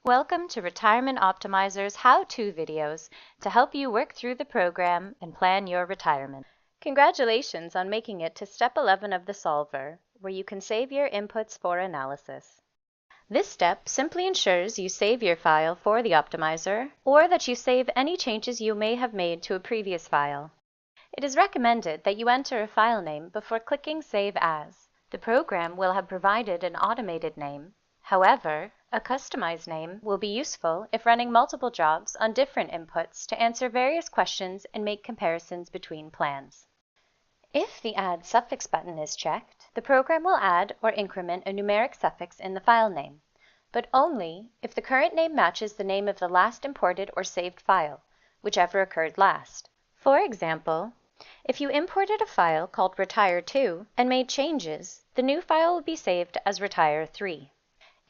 Welcome to Retirement Optimizer's how-to videos to help you work through the program and plan your retirement. Congratulations on making it to step 11 of the solver, where you can save your inputs for analysis. This step simply ensures you save your file for the optimizer or that you save any changes you may have made to a previous file. It is recommended that you enter a file name before clicking Save As. The program will have provided an automated name. However, a customized name will be useful if running multiple jobs on different inputs to answer various questions and make comparisons between plans. If the Add Suffix button is checked, the program will add or increment a numeric suffix in the file name, but only if the current name matches the name of the last imported or saved file, whichever occurred last. For example, if you imported a file called Retire2 and made changes, the new file will be saved as Retire3.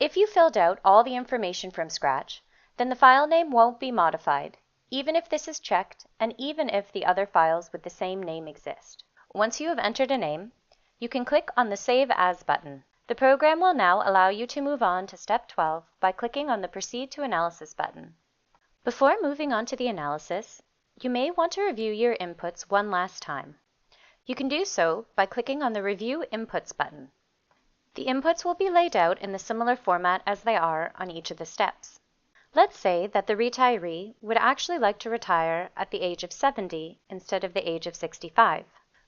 If you filled out all the information from scratch, then the file name won't be modified, even if this is checked and even if the other files with the same name exist. Once you have entered a name, you can click on the Save As button. The program will now allow you to move on to step 12 by clicking on the Proceed to Analysis button. Before moving on to the analysis, you may want to review your inputs one last time. You can do so by clicking on the Review Inputs button. The inputs will be laid out in the similar format as they are on each of the steps. Let's say that the retiree would actually like to retire at the age of 70 instead of the age of 65.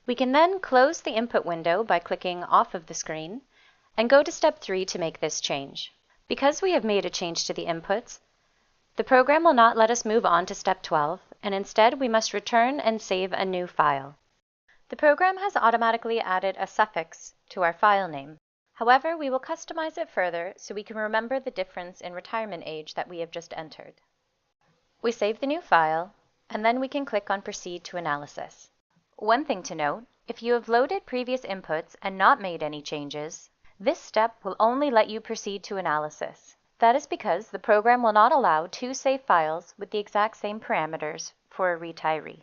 We can then close the input window by clicking off of the screen and go to step 3 to make this change. Because we have made a change to the inputs, the program will not let us move on to step 12, and instead we must return and save a new file. The program has automatically added a suffix to our file name. However, we will customize it further so we can remember the difference in retirement age that we have just entered. We save the new file, and then we can click on Proceed to Analysis. One thing to note, if you have loaded previous inputs and not made any changes, this step will only let you proceed to analysis. That is because the program will not allow two save files with the exact same parameters for a retiree.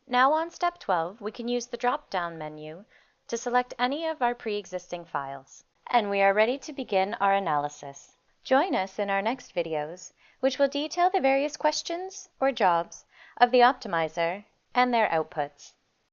Now on step 12, we can use the drop-down menu to select any of our pre-existing files. And we are ready to begin our analysis. Join us in our next videos, which will detail the various questions or jobs of the optimizer and their outputs.